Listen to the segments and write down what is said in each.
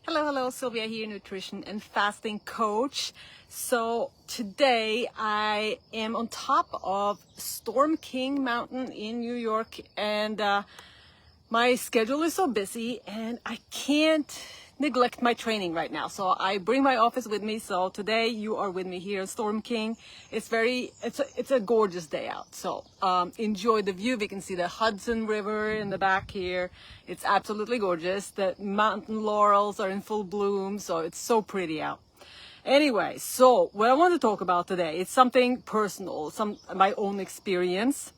Hello, Sylvia here, nutrition and fasting coach. So today I am on top of Storm King Mountain in New York, and my schedule is so busy and I can't neglect my training right now. So I bring my office with me. So today you are with me here at Storm King. It's a gorgeous day out. So enjoy the view. We can see the Hudson River in the back here. It's absolutely gorgeous. The mountain laurels are in full bloom. So it's so pretty out. Anyway, so what I want to talk about today, it's something personal, my own experience.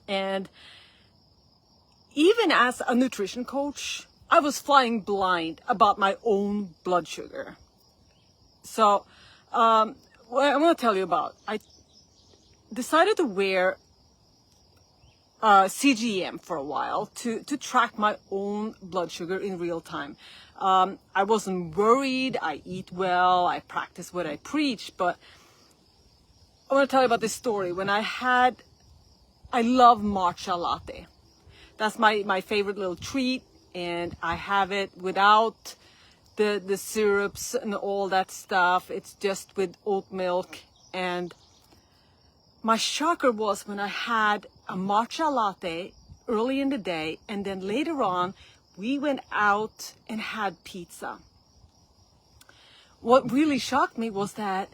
And even as a nutrition coach, I was flying blind about my own blood sugar. So, what I want to tell you about, I decided to wear CGM for a while to track my own blood sugar in real time. I wasn't worried. I eat well. I practice what I preach. But I want to tell you about this story. I love Matcha Latte. That's my favorite little treat. And I have it without the syrups and all that stuff. It's just with oat milk. And my shocker was when I had a matcha latte early in the day, and then later on we went out and had pizza. What really shocked me was that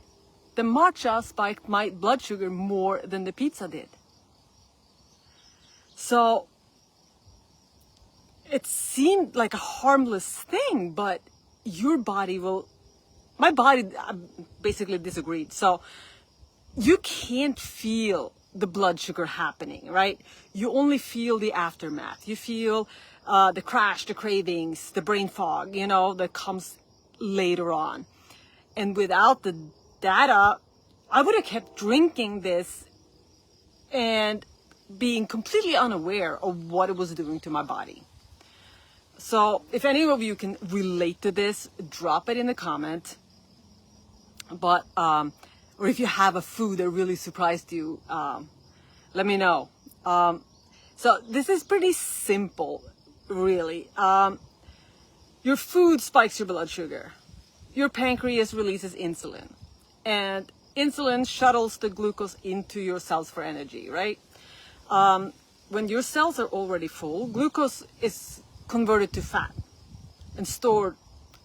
the matcha spiked my blood sugar more than the pizza did. So it seemed like a harmless thing, but my body basically disagreed. So you can't feel the blood sugar happening, right? You only feel the aftermath. You feel the crash, the cravings, the brain fog, that comes later on. And without the data, I would have kept drinking this and being completely unaware of what it was doing to my body. So if any of you can relate to this, drop it in the comment. But or if you have a food that really surprised you, let me know. So this is pretty simple, really. Your food spikes your blood sugar. Your pancreas releases insulin, and insulin shuttles the glucose into your cells for energy, right? When your cells are already full, glucose is converted to fat and stored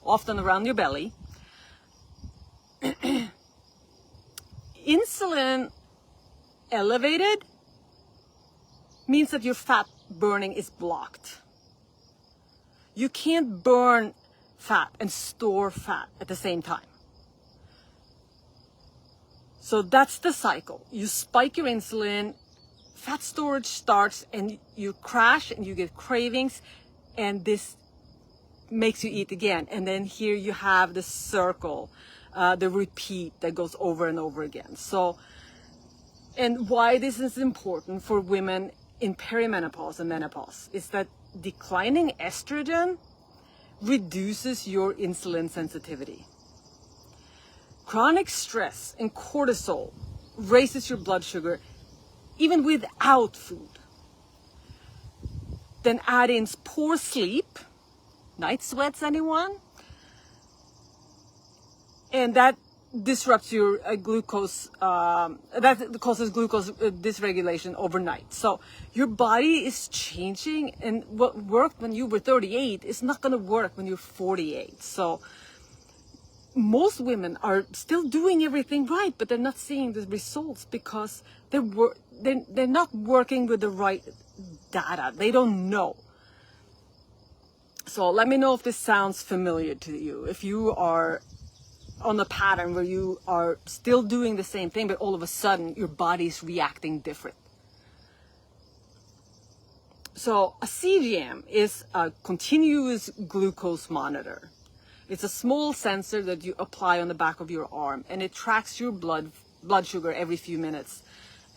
often around your belly. Insulin elevated means that your fat burning is blocked. You can't burn fat and store fat at the same time. So that's the cycle. You spike your insulin, fat storage starts, and you crash and you get cravings, and this makes you eat again. And then here you have the circle, the repeat that goes over and over again. So, and why this is important for women in perimenopause and menopause is that declining estrogen reduces your insulin sensitivity. Chronic stress and cortisol raises your blood sugar even without food. Then add in poor sleep, night sweats, anyone? And that disrupts your glucose, that causes glucose dysregulation overnight. So your body is changing, and what worked when you were 38 is not going to work when you're 48. So most women are still doing everything right, but they're not seeing the results because they're not working with the right data. They don't know. So let me know if this sounds familiar to you. If you are on the pattern where you are still doing the same thing, but all of a sudden your body's reacting different. So a CGM is a continuous glucose monitor. It's a small sensor that you apply on the back of your arm, and it tracks your blood sugar every few minutes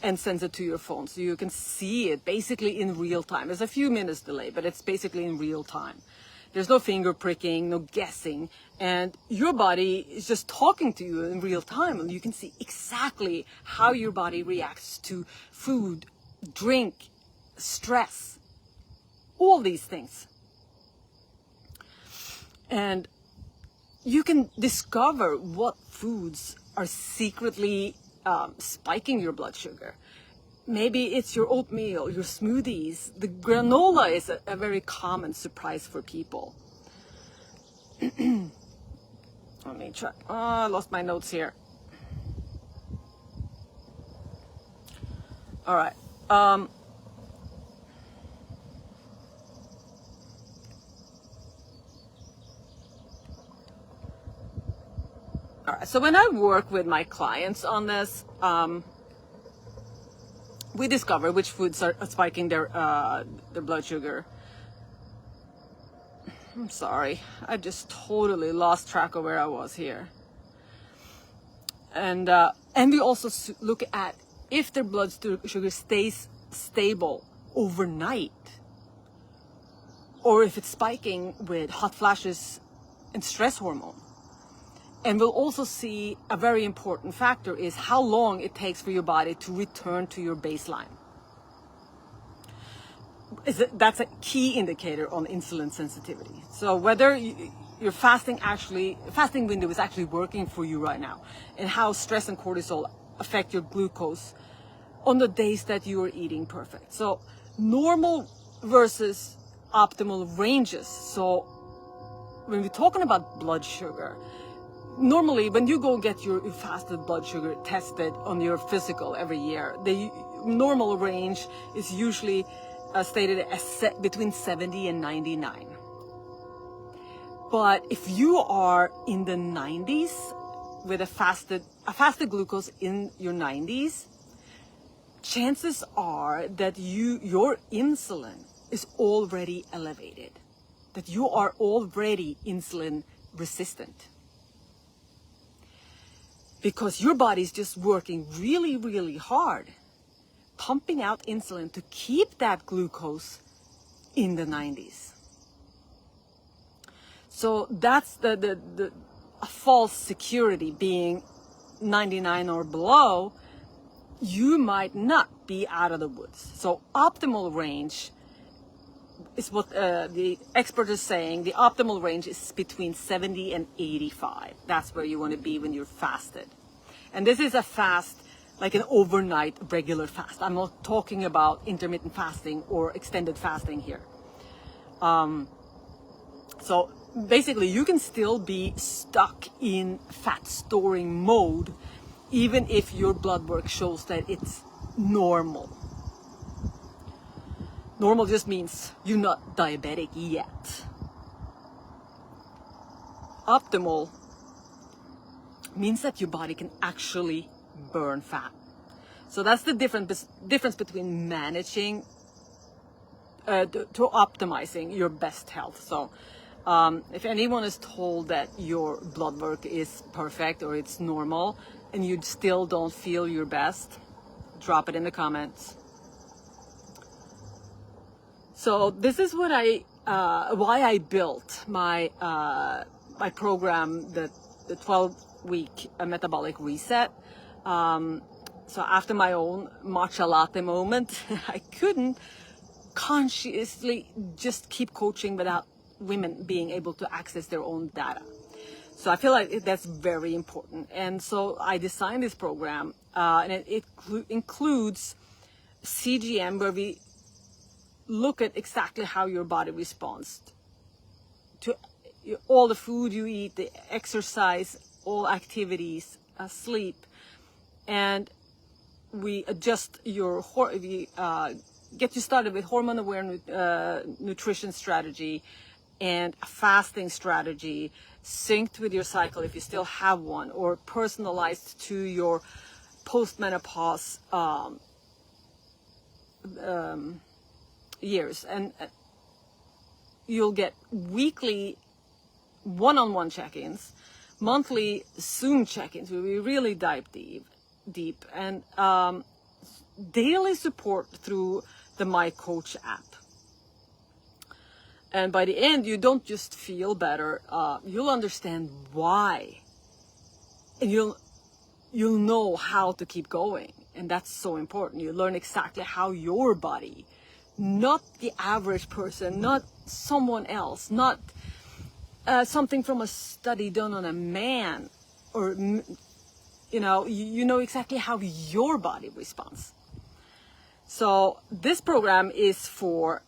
and sends it to your phone. So you can see it basically in real time. There's a few minutes delay, but it's basically in real time. There's no finger pricking, no guessing, and your body is just talking to you in real time, and you can see exactly how your body reacts to food, drink, stress, all these things. And you can discover what foods are secretly spiking your blood sugar. Maybe it's your oatmeal, your smoothies. The granola is a very common surprise for people. Let me try. Oh, I lost my notes here. All right. All right. So when I work with my clients on this, we discover which foods are spiking their blood sugar. I'm sorry, I just totally lost track of where I was here. And we also look at if their blood sugar stays stable overnight, or if it's spiking with hot flashes and stress hormone. And we'll also see a very important factor is how long it takes for your body to return to your baseline. That's a key indicator on insulin sensitivity. So whether your fasting window is actually working for you right now, and how stress and cortisol affect your glucose on the days that you are eating perfect. So normal versus optimal ranges. So when we're talking about blood sugar, normally when you go get your fasted blood sugar tested on your physical every year, the normal range is usually stated as between 70 and 99. But if you are in the 90s with a fasted glucose in your 90s, chances are that your insulin is already elevated, that you are already insulin resistant. Because your body is just working really, really hard, pumping out insulin to keep that glucose in the 90s. So that's a false security, being 99 or below. You might not be out of the woods. So optimal range is what the expert is saying. The optimal range is between 70 and 85. That's where you want to be when you're fasted. And this is a fast, like an overnight regular fast. I'm not talking about intermittent fasting or extended fasting here. So basically you can still be stuck in fat storing mode even if your blood work shows that it's normal. Normal just means you're not diabetic yet. Optimal means that your body can actually burn fat. So that's the difference between managing to optimizing your best health. So if anyone is told that your blood work is perfect or it's normal and you still don't feel your best, drop it in the comments. So this is what why I built my my program, the 12-week metabolic reset. So after my own matcha latte moment, I couldn't consciously just keep coaching without women being able to access their own data. So I feel like that's very important. And so I designed this program, and it includes CGM, where we look at exactly how your body responds to all the food you eat, the exercise, all activities, sleep, and we adjust we get you started with hormone-aware nutrition strategy and a fasting strategy synced with your cycle if you still have one, or personalized to your post-menopause years. And you'll get weekly one-on-one check-ins, monthly Zoom check-ins where we really dive deep, and daily support through the My Coach app. And by the end, you don't just feel better, you'll understand why, and you'll know how to keep going. And that's so important. You learn exactly how your body, not the average person, not someone else, not something from a study done on a man, or you know exactly how your body responds. So this program is for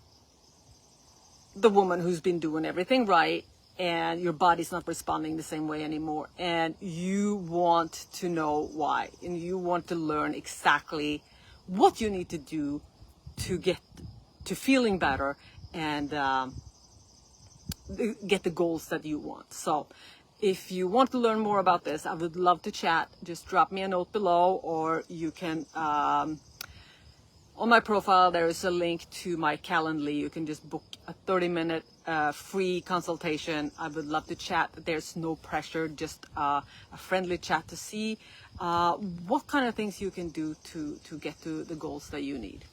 the woman who's been doing everything right and your body's not responding the same way anymore, and you want to know why, and you want to learn exactly what you need to do to get to feeling better and get the goals that you want. So if you want to learn more about this, I would love to chat. Just drop me a note below, or you can on my profile there is a link to my Calendly. You can just book a 30-minute free consultation. I would love to chat. There's no pressure, just a friendly chat to see what kind of things you can do to get to the goals that you need.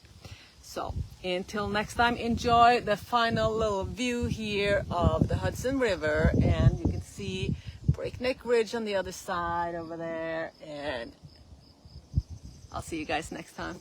So until next time, enjoy the final little view here of the Hudson River, and you can see Breakneck Ridge on the other side over there, and I'll see you guys next time.